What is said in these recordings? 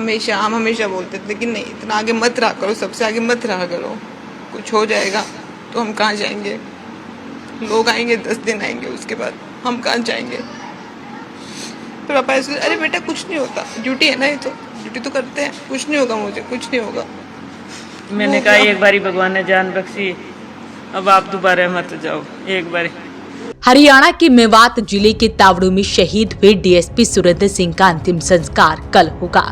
हम हमेशा बोलते थे कि नहीं इतना आगे मत रहा करो, सबसे आगे मत रहा करो, कुछ हो जाएगा तो हम कहाँ जाएंगे, लोग आएंगे 10 दिन आएंगे, उसके बाद हम कहाँ जाएंगे। फिर पापा ऐसे अरे बेटा कुछ नहीं होता, ड्यूटी है ना, ये तो ड्यूटी तो करते हैं, कुछ नहीं होगा, मुझे कुछ नहीं होगा। मैंने कहा एक बारी भगवान ने जान बख्शी, अब आप दोबारा मत जाओ एक बारी। हरियाणा के मेवात जिले के तावड़ू में शहीद हुए डीएसपी सुरेंद्र सिंह का अंतिम संस्कार कल होगा।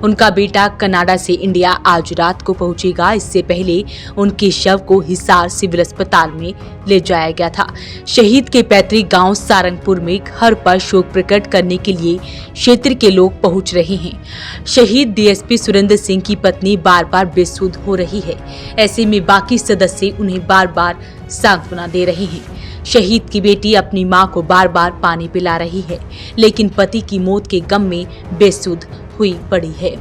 उनका बेटा कनाडा से इंडिया आज रात को पहुंचेगा। इससे पहले उनके शव को हिसार सिविल अस्पताल में ले जाया गया था। शहीद के पैतृक गांव सारंगपुर में घर पर शोक प्रकट करने के लिए क्षेत्र के लोग पहुंच रहे हैं। शहीद डीएसपी सुरेंद्र सिंह की पत्नी बार बार बेसुध हो रही है। ऐसे में बाकी सदस्य उन्हें बार बार सांत्वना दे रहे हैं। शहीद की बेटी अपनी मां को बार बार पानी पिला रही है, लेकिन पति की मौत के गम में बेसुध हुई पड़ी है।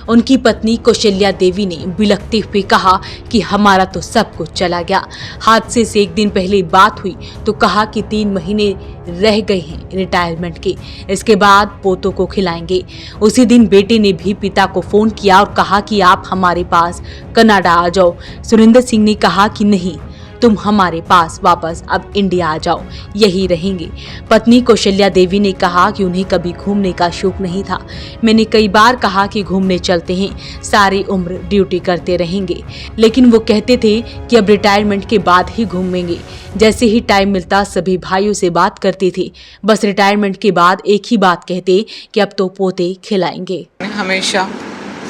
उनकी पत्नी कौशल्या देवी ने बिलखते हुए कहा कि हमारा तो सब कुछ चला गया। हादसे से एक दिन पहले बात हुई तो कहा कि 3 महीने रह गए हैं रिटायरमेंट के, इसके बाद पोतों को खिलाएंगे। उसी दिन बेटे ने भी पिता को फोन किया और कहा कि आप हमारे पास कनाडा आ जाओ। सुरेंद्र सिंह ने कहा कि नहीं, तुम हमारे पास वापस अब इंडिया आ जाओ, यही रहेंगे। पत्नी कौशल्या देवी ने कहा कि उन्हें कभी घूमने का शौक नहीं था। मैंने कई बार कहा कि घूमने चलते हैं, सारी उम्र ड्यूटी करते रहेंगे, लेकिन वो कहते थे कि अब रिटायरमेंट के बाद ही घूमेंगे। जैसे ही टाइम मिलता सभी भाइयों से बात करते थे, बस रिटायरमेंट के बाद एक ही बात कहते कि अब तो पोते खिलाएंगे। हमेशा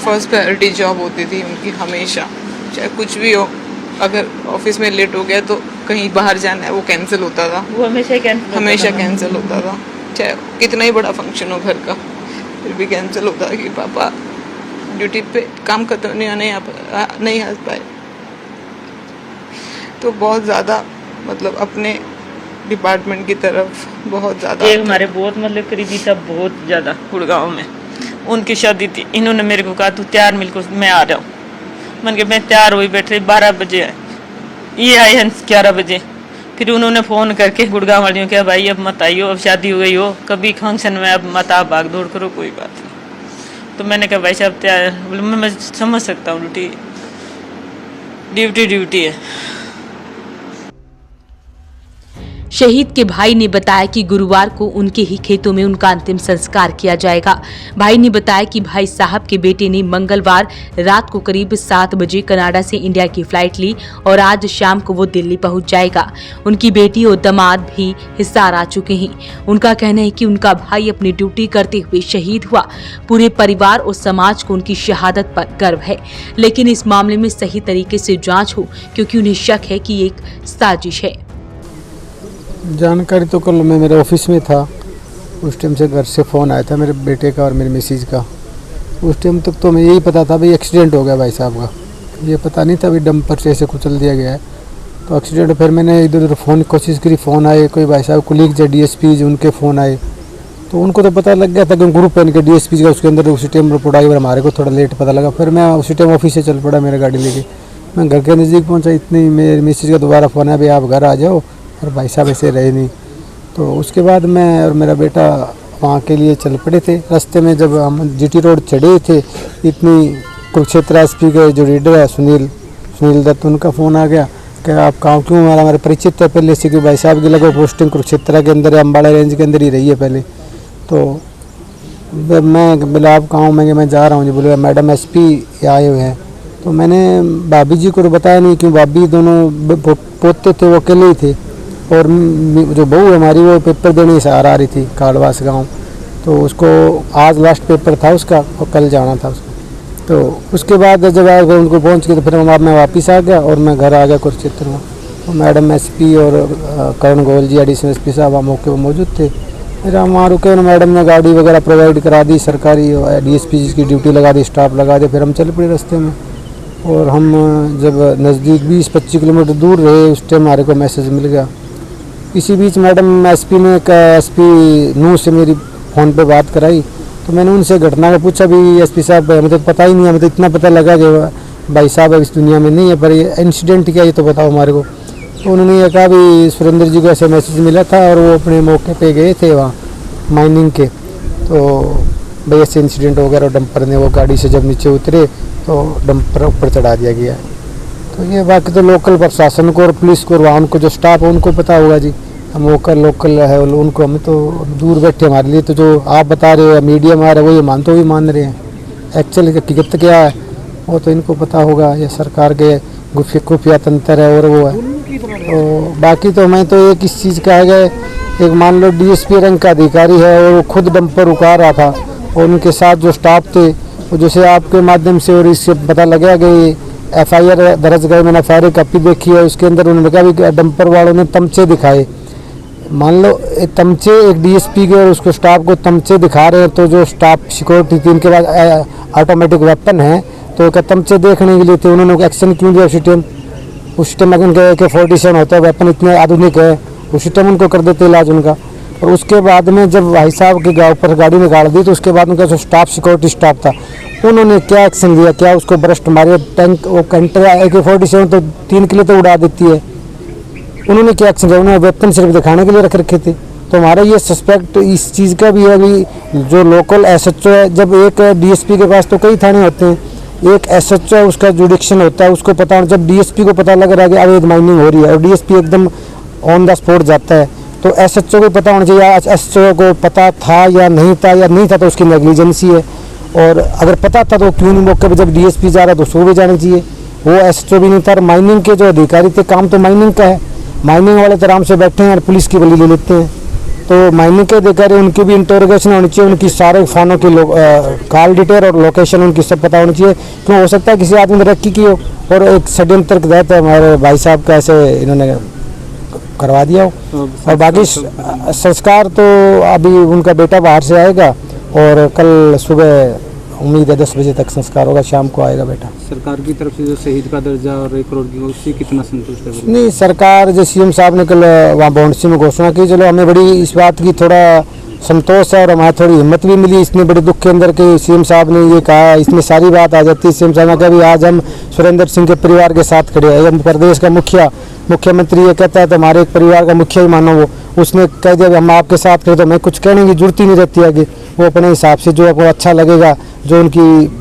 फर्स्ट प्रायोरिटी जॉब होती थी उनकी, हमेशा, चाहे कुछ भी हो। अगर ऑफिस में लेट हो गया तो कहीं बाहर जाना है वो कैंसिल होता था, वो हमेशा कैंसिल होता था। चाहे कितना ही बड़ा फंक्शन हो घर का, फिर भी कैंसिल होता था कि पापा ड्यूटी पे काम खत्म नहीं आ पाए। तो बहुत ज़्यादा मतलब अपने डिपार्टमेंट की तरफ बहुत ज़्यादा। एक हमारे बहुत मतलब करीबी था, बहुत ज़्यादा, गुड़गांव में उनकी शादी थी। इन्होंने मेरे को कहा तू तैयार मिल को मैं आ रहा हूँ। मन के मैं तैयार हुई, बैठे 12 बजे है, ये आए हैं 11 बजे। फिर उन्होंने फ़ोन करके गुड़गांव वालियों को, भाई अब मत आइयो, अब शादी हो गई हो, कभी फंक्शन में अब मत आप भाग दौड़ करो, कोई बात नहीं। तो मैंने कहा भाई साहब तैयार, बोले मैं समझ सकता हूँ, ड्यूटी है। शहीद के भाई ने बताया कि गुरुवार को उनके ही खेतों में उनका अंतिम संस्कार किया जाएगा। भाई ने बताया कि भाई साहब के बेटे ने मंगलवार रात को करीब 7 बजे कनाडा से इंडिया की फ्लाइट ली और आज शाम को वो दिल्ली पहुंच जाएगा। उनकी बेटी और दामाद भी हिसार आ चुके हैं। उनका कहना है कि उनका भाई अपनी ड्यूटी करते हुए शहीद हुआ। पूरे परिवार और समाज को उनकी शहादत पर गर्व है, लेकिन इस मामले में सही तरीके से जाँच हो, क्योंकि उन्हें शक है कि एक साजिश है। जानकारी तो कल मैं मेरे ऑफिस में था, उस टाइम से घर से फ़ोन आया था मेरे बेटे का और मेरी मिसेज का। उस टाइम तक तो मैं यही पता था भाई एक्सीडेंट हो गया भाई साहब का, ये पता नहीं था भाई डंपर से ऐसे कुचल दिया गया है तो एक्सीडेंट। फिर मैंने इधर उधर फ़ोन कोशिश करी, फ़ोन आए, कोई भाई साहब कुलीग जो DSP उनके फ़ोन आए तो उनको तो पता लग गया था कि ग्रुप है के DSP का, उसके अंदर उसी टाइम रिपोर्ट आई और हमारे को थोड़ा लेट पता लगा। फिर मैं उसी टाइम ऑफिस से चल पड़ा, मेरी गाड़ी लेके मैं घर के नज़दीक पहुँचा। इतनी मेरी मिसेज का दोबारा फ़ोन आया, भाई आप घर आ जाओ, और भाई साहब ऐसे रहे नहीं। तो उसके बाद मैं और मेरा बेटा वहाँ के लिए चल पड़े थे। रास्ते में जब हम GT रोड चढ़े थे, इतनी कुरुक्षेत्र SP के जो रीडर है सुनील दत्त, उनका फ़ोन आ गया कि आप कहाँ क्यों, हमारे परिचित है पहले से कि भाई साहब की लगभग पोस्टिंग कुरुक्षेत्र के अंदर, अम्बाड़ा रेंज के अंदर ही रही है पहले। तो मैं बोला आप कहाँ, मैं जा रहा हूँ जी। बोले मैडम SP आए हुए हैं। तो मैंने भाभी जी को बताया नहीं, क्यों भाभी दोनों पोते थे, वो अकेले ही थे, और जो बहू हमारी वो पेपर देने से आ रही थी काड़वास गांव। तो उसको आज लास्ट पेपर था उसका और कल जाना था उसको। तो उसके बाद जब आगे उनको पहुंच के तो फिर मैं वापस आ गया और मैं घर आ गया कुरुक्षेत्र में। तो मैडम SP और करण गोयल जी एडिशनल SP साहब वहाँ मौके पर मौजूद थे। फिर हम वहाँ रुके, मैडम ने गाड़ी वगैरह प्रोवाइड करा दी, सरकारी DSP जिसकी ड्यूटी लगा दी, स्टाफ लगा दिया। फिर हम चल पड़े रास्ते में, और हम जब नज़दीक 20-25 किलोमीटर दूर रहे उस टाइम हमारे को मैसेज मिल गया। इसी बीच मैडम SP ने SP नू से मेरी फ़ोन पे बात कराई। तो मैंने उनसे घटना का पूछा, भी SP साहब मुझे पता ही नहीं है, मुझे इतना पता लगा कि भाई साहब इस दुनिया में नहीं है, पर ये इंसिडेंट क्या ये तो बताओ हमारे को। तो उन्होंने ये कहा भी सुरेंद्र जी को ऐसे मैसेज मिला था और वो अपने मौके पे गए थे वहाँ माइनिंग के। तो भाई ऐसे इंसिडेंट हो गया और डंपर ने वो गाड़ी से जब नीचे उतरे तो डंपर ऊपर चढ़ा दिया गया। तो ये बाकी तो लोकल प्रशासन को और पुलिस को और वहाँ उनको जो स्टाफ है उनको पता होगा जी। हम लोकल है उनको, हमें तो दूर बैठे हमारे लिए तो जो आप बता रहे हो मीडिया में आ रहा है वो ये मान रहे हैं। एक्चुअली हकीकत क्या है वो तो इनको पता होगा, ये सरकार के खुफिया तंत्र है और वो है। तो बाकी तो मैं तो एक इस चीज़ का है, एक मान लो DSP रैंक का अधिकारी है और वो खुद डंपर रुका रहा था और उनके साथ जो स्टाफ थे वो जैसे आपके माध्यम से और इससे पता लगा कि FIR दर्ज गए, मैंने FIR की कॉपी देखी है, उसके अंदर उन्होंने कहा कि डंपर वालों ने तमचे दिखाए। मान लो तमचे एक DSP के और उसको स्टाफ को तमचे दिखा रहे हैं, तो जो स्टाफ सिक्योरिटी थी इनके पास ऑटोमेटिक वेपन है तो क्या तमचे देखने के लिए थे, उन्होंने एक्शन क्यों दिया उस टाइम उनके AK-47 होता है, वेपन इतने आधुनिक है, उसी टाइम उनको कर देते इलाज उनका। और उसके बाद में जब भाई साहब के गाँव पर गाड़ी निकाल दी तो उसके बाद उनका जो स्टाफ सिक्योरिटी स्टाफ था उन्होंने क्या एक्शन लिया, क्या उसको ब्रस्ट मारे, टैंक वो कैंटर AK-47 तो 3 किलो तो उड़ा देती है, उन्होंने क्या एक्शन लिया, उन्होंने वेपन सिर्फ दिखाने के लिए रख रखे थे। तो हमारा ये सस्पेक्ट इस चीज़ का भी है कि जो लोकल SHO है, जब एक DSP के पास तो कई थाने होते हैं, एक SHO है उसका जुडिक्शन होता है, उसको पता, जब DSP को पता लग रहा है कि अवैध माइनिंग हो रही है और DSP एकदम ऑन द स्पॉट जाता है तो SHO को पता होना चाहिए, SHO को पता था या नहीं था तो उसकी नेग्लिजेंसी है, और अगर पता था तो क्यों नहीं मौके पर जब DSP जा रहा तो उसको भी जाना चाहिए, वो SHO भी नहीं था। माइनिंग के जो अधिकारी थे, काम तो माइनिंग का है, माइनिंग वाले तो आराम से बैठे हैं और पुलिस की बलि ले लेते हैं। तो माइनिंग के अधिकारी उनकी भी इंटरोगेशन होनी चाहिए, उनकी सारे फानों की कॉल डिटेल और लोकेशन उनकी सब पता होनी चाहिए, क्यों हो सकता है किसी आदमी ने तरक्की की हो और एक षड्यंत्र के तहत हमारे भाई साहब का ऐसे इन्होंने करवा दिया हो। और बाकी संस्कार तो अभी उनका बेटा बाहर से आएगा और कल सुबह उम्मीद है 10 बजे तक संस्कार होगा, शाम को आएगा बेटा। सरकार की तरफ से जो शहीद का दर्जा और 1 करोड़ की उससे कितना संतुष्ट है? नहीं, सरकार जो CM साहब ने कल वहाँ बाउंड्री में घोषणा की, चलो हमें बड़ी इस बात की थोड़ा संतोष है और हमारी थोड़ी हिम्मत भी मिली इतने बड़े दुख के अंदर के CM साहब ने ये कहा, इसमें सारी बात आ जाती है। CM साहब ने कहा भी आज हम सुरेंद्र सिंह के परिवार के साथ खड़े हैं, हम प्रदेश का मुख्यमंत्री ये कहता है तो हमारे एक परिवार का मुखिया ही मानो, वो उसने कह दिया हम आपके साथ खड़े, तो मैं कुछ कहने की जरूरत ही नहीं रहती है कि वो अपने हिसाब से जो आपको अच्छा लगेगा, जो उनकी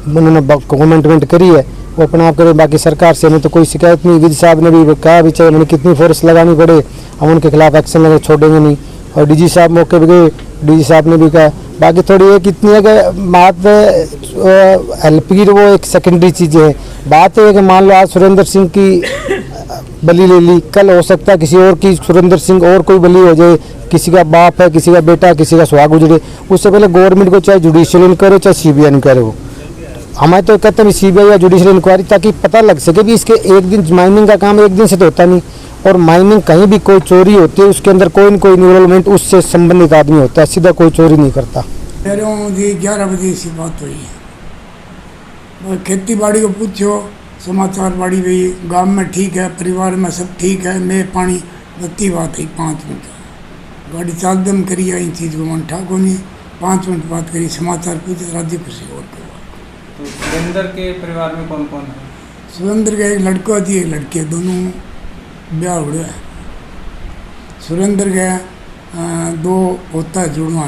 उन्होंने कमेंटमेंट करी है वो अपने आप करें। बाकी सरकार से हमें तो कोई शिकायत नहीं। विधि साहब ने भी कहा भी चाहे हमें कितनी फोर्स लगानी पड़े हम उनके खिलाफ एक्शन लगे छोड़ेंगे नहीं, और DG साहब मौके पर गए, DG साहब ने भी कहा। बाकी थोड़ी एक इतनी है कि बात LP वो एक सेकेंडरी चीज़ें है, बात है कि मान लो आज सुरेंद्र सिंह की बलि ले ली, कल हो सकता है किसी और की सुरेंद्र सिंह और कोई बलि हो जाए, किसी का बाप है, किसी का बेटा, किसी का सुहाग गुजरे, उससे पहले गवर्नमेंट को चाहे जुडिशियल इंक्वायरी हो चाहे CBI इंक्वायरी हो, हमें तो कहते हैं CBI या जुडिशियल इंक्वायरी, ताकि पता लग सके भी इसके एक दिन माइनिंग का काम एक दिन से तो होता नहीं, और माइनिंग कहीं भी कोई चोरी होती है उसके अंदर कोई न कोई इन्वॉल्वमेंट उससे संबंधित आदमी होता है, सीधा कोई चोरी नहीं करता। 11 बजे से बात हुई है, खेती बाड़ी को पूछो, समाचार बाड़ी भी गांव में ठीक है, परिवार में सब ठीक है, मैं पानी बत्ती बात है 5 मिनट गाड़ी चाल दम करी इन चीज़ को मन ठाक होनी, 5 मिनट बात करी, समाचार पूछे, राज्य खुशी और तो सुरेंद्र के परिवार में कौन कौन है? सुरेंद्र का एक लड़का थी, एक लड़के, दोनों ब्याह हो गया। सुरेंद्र का 2 पोता है, जुड़वा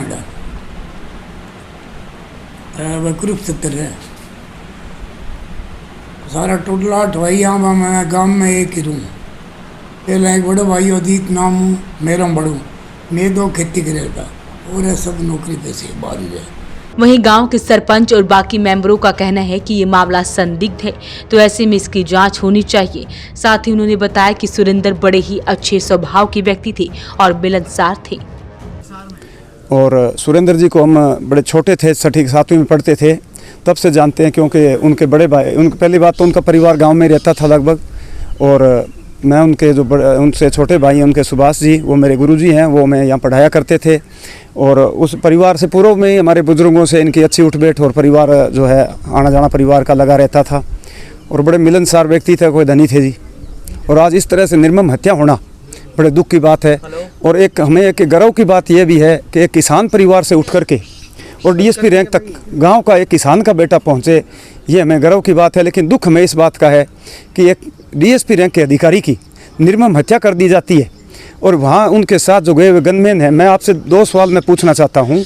वह कुरुक्षेत्र है, सारा टोटल 8 भाई। यहाँ मैं गांव में एक ही रूम, पहले एक बड़ो भाई अजीत नाम हूँ, मेरा बड़ो, मैं 2 खेती करेगा और सब नौकरी पैसे बाहर गए। वहीं गांव के सरपंच और बाकी मेंबरों का कहना है कि ये मामला संदिग्ध है, तो ऐसे में इसकी जांच होनी चाहिए। साथ ही उन्होंने बताया कि सुरेंद्र बड़े ही अच्छे स्वभाव के व्यक्ति थे और मिलनसार थे। और सुरेंद्र जी को हम बड़े छोटे थे, 6वीं 7वीं में पढ़ते थे, तब से जानते हैं, क्योंकि उनके बड़े भाई, उनकी पहली बात तो उनका परिवार गांव में रहता था लगभग, और मैं उनके जो उनसे छोटे भाई हैं उनके सुभाष जी, वो मेरे गुरुजी हैं, वो मैं यहाँ पढ़ाया करते थे, और उस परिवार से पूर्व में ही हमारे बुजुर्गों से इनकी अच्छी उठबैठ और परिवार जो है आना जाना परिवार का लगा रहता था, और बड़े मिलनसार व्यक्ति थे, कोई धनी थे जी। और आज इस तरह से निर्मम हत्या होना बड़े दुख की बात है, और एक हमें एक गर्व की बात यह भी है कि एक किसान परिवार से उठ करके और DSP रैंक तक गांव का एक किसान का बेटा पहुंचे, ये हमें गर्व की बात है। लेकिन दुख हमें इस बात का है कि एक DSP रैंक के अधिकारी की निर्मम हत्या कर दी जाती है, और वहाँ उनके साथ जो गए हुए गनमैन हैं। मैं आपसे 2 सवाल मैं पूछना चाहता हूँ।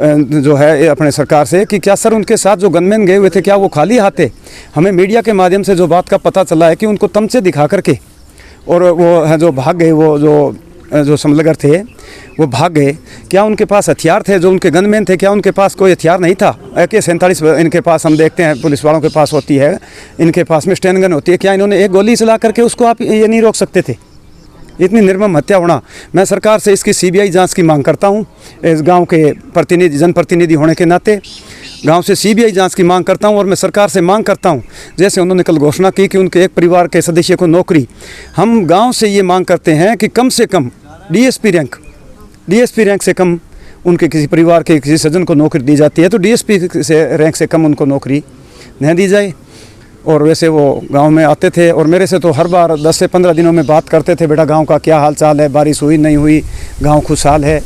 जो है अपने सरकार से कि क्या सर उनके साथ जो गनमैन गए हुए थे क्या वो खाली हाथ थे? हमें मीडिया के माध्यम से जो बात का पता चला है कि उनको तमचे दिखा करके और वो जो भाग गए, वो जो समलगर थे वो भाग गए। क्या उनके पास हथियार थे? जो उनके गनमैन थे क्या उनके पास कोई हथियार नहीं था? AK-47 इनके पास हम देखते हैं पुलिस वालों के पास होती है, इनके पास में स्टैन गन होती है। क्या इन्होंने एक गोली चला करके उसको आप ये नहीं रोक सकते थे? इतनी निर्मम हत्या होना। मैं सरकार से इसकी CBI जांच की मांग करता हूं। इस गांव के प्रतिनिधि, जनप्रतिनिधि होने के नाते गांव से CBI जांच की मांग करता हूं और मैं सरकार से मांग करता हूं, जैसे उन्होंने कल घोषणा की कि उनके एक परिवार के सदस्य को नौकरी, हम गांव से ये मांग करते हैं कि कम से कम DSP रैंक से कम उनके किसी परिवार के किसी सज्जन को नौकरी दी जाती है तो DSP से रैंक से कम उनको नौकरी नहीं दी जाए। और वैसे वो गांव में आते थे और मेरे से तो हर बार 10 से 15 दिनों में बात करते थे, बेटा गांव का क्या हाल चाल है, बारिश हुई नहीं हुई, गांव खुशहाल है।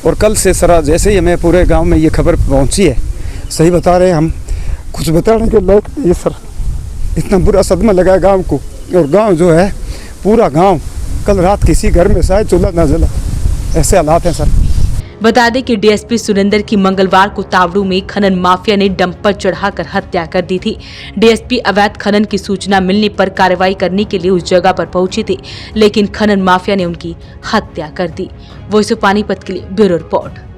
और कल से सरा जैसे ही हमें पूरे गांव में ये खबर पहुंची है, सही बता रहे हैं हम, कुछ बताने के लायक ये सर, इतना बुरा सदमा लगा है गाँव को। और गाँव जो है पूरा गाँव, कल रात किसी घर में शायद चूल्हा ना जला, ऐसे हालात हैं सर। बता दें कि DSP सुरेंद्र की मंगलवार को तावड़ू में खनन माफिया ने डंपर चढ़ाकर हत्या कर दी थी। DSP अवैध खनन की सूचना मिलने पर कार्रवाई करने के लिए उस जगह पर पहुंचे थे, लेकिन खनन माफिया ने उनकी हत्या कर दी। वॉइस ऑफ पानीपत के लिए ब्यूरो रिपोर्ट।